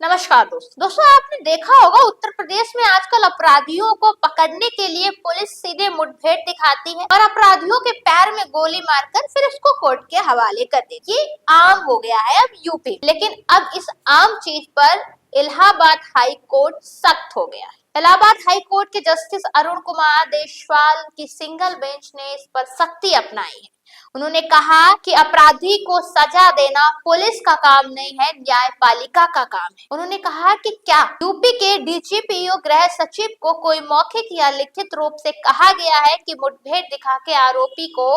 नमस्कार दोस्तों आपने देखा होगा उत्तर प्रदेश में आजकल अपराधियों को पकड़ने के लिए पुलिस सीधे मुठभेड़ दिखाती है और अपराधियों के पैर में गोली मारकर फिर उसको कोर्ट के हवाले कर देती है। ये आम हो गया है अब यूपी, लेकिन अब इस आम चीज पर इलाहाबाद हाई कोर्ट सख्त हो गया है। इलाहाबाद हाई कोर्ट के जस्टिस अरुण कुमार देशवाल की सिंगल बेंच ने इस पर सख्ती अपनाई है। उन्होंने कहा कि अपराधी को सजा देना पुलिस का काम नहीं है, न्यायपालिका का काम है। उन्होंने कहा कि क्या यूपी के डीजीपी और गृह सचिव को कोई मौखिक या लिखित रूप से कहा गया है कि मुठभेड़ दिखा के आरोपी को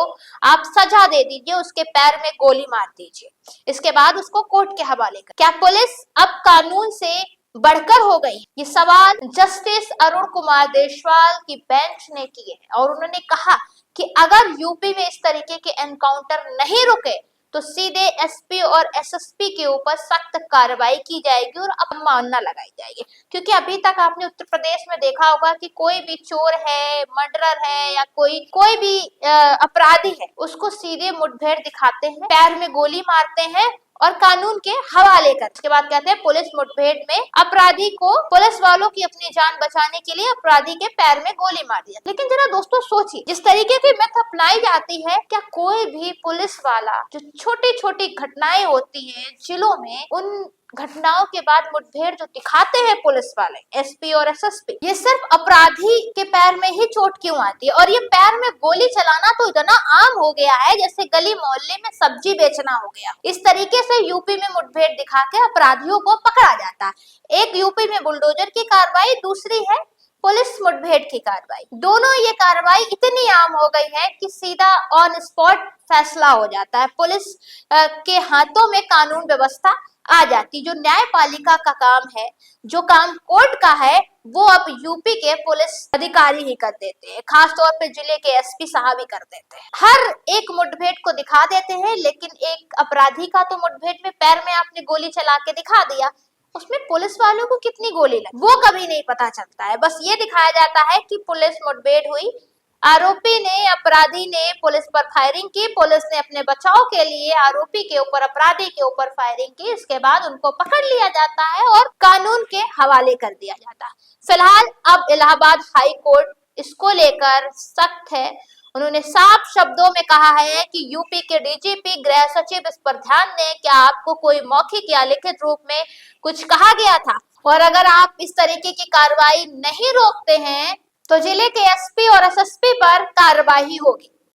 आप सजा दे दीजिए, उसके पैर में गोली मार दीजिए, इसके बाद उसको कोर्ट के हवाले कर। क्या पुलिस अब कानून से बढ़कर हो गई? ये सवाल जस्टिस अरुण कुमार देशवाल की बेंच ने किए और उन्होंने कहा कि अगर यूपी में इस तरीके के एनकाउंटर नहीं रुके तो सीधे एसपी और एसएसपी के ऊपर सख्त कार्रवाई की जाएगी और अवमानना लगाई जाएगी। क्योंकि अभी तक आपने उत्तर प्रदेश में देखा होगा कि कोई भी चोर है, मर्डरर है या कोई भी अपराधी है, उसको सीधे मुठभेड़ दिखाते हैं, पैर में गोली मारते हैं और कानून के हवाले कर। उसके बाद कहते हैं पुलिस मुठभेड़ में अपराधी को, पुलिस वालों की अपनी जान बचाने के लिए अपराधी के पैर में गोली मार दिया। लेकिन जरा दोस्तों सोचिए, जिस तरीके की मेथड अपनाई जाती है, क्या कोई भी पुलिस वाला जो छोटी छोटी घटनाएं होती हैं जिलों में, उन घटनाओं के बाद मुठभेड़ जो दिखाते हैं पुलिस वाले एसपी और एसएसपी, ये सिर्फ अपराधी के पैर में ही चोट क्यों आती है? और ये पैर में गोली चलाना तो इतना आम हो गया है जैसे गली मोहल्ले में सब्जी बेचना हो गया। इस तरीके से यूपी में मुठभेड़ दिखा के अपराधियों को पकड़ा जाता है। एक यूपी में बुलडोजर की कार्रवाई, दूसरी है पुलिस मुठभेड़ की कार्रवाई। दोनों ये कार्रवाई इतनी आम हो गई है कि सीधा ऑन स्पॉट फैसला हो जाता है, पुलिस के हाथों में कानून व्यवस्था आ जाती। जो न्यायपालिका का काम है, जो काम कोर्ट का है, वो अब यूपी के पुलिस अधिकारी ही कर देते हैं, खास तौर पे जिले के एसपी साहब ही कर देते हैं। हर एक मुठभेड़ को दिखा देते हैं, लेकिन एक अपराधी का तो मुठभेड़ में पैर में आपने गोली चला के दिखा दिया, उसमें पुलिस वालों को कितनी गोली लगी वो कभी नहीं पता चलता है। बस ये दिखाया जाता है कि पुलिस मुठभेड़ हुई, आरोपी ने, अपराधी ने पुलिस पर फायरिंग की, पुलिस ने अपने बचाव के लिए आरोपी के ऊपर, अपराधी के ऊपर फायरिंग की, इसके बाद उनको पकड़ लिया जाता है और कानून के हवाले कर दिया जाता है। फिलहाल अब इलाहाबाद हाई कोर्ट इसको लेकर सख्त है। उन्होंने साफ शब्दों में कहा है कि यूपी के डीजीपी, गृह सचिव इस पर ध्यान दें, क्या आपको कोई मौखिक या लिखित रूप में कुछ कहा गया था? और अगर आप इस तरीके की कार्रवाई नहीं रोकते हैं तो जिले के एसपी और एसएसपी पर कार्रवाई होगी।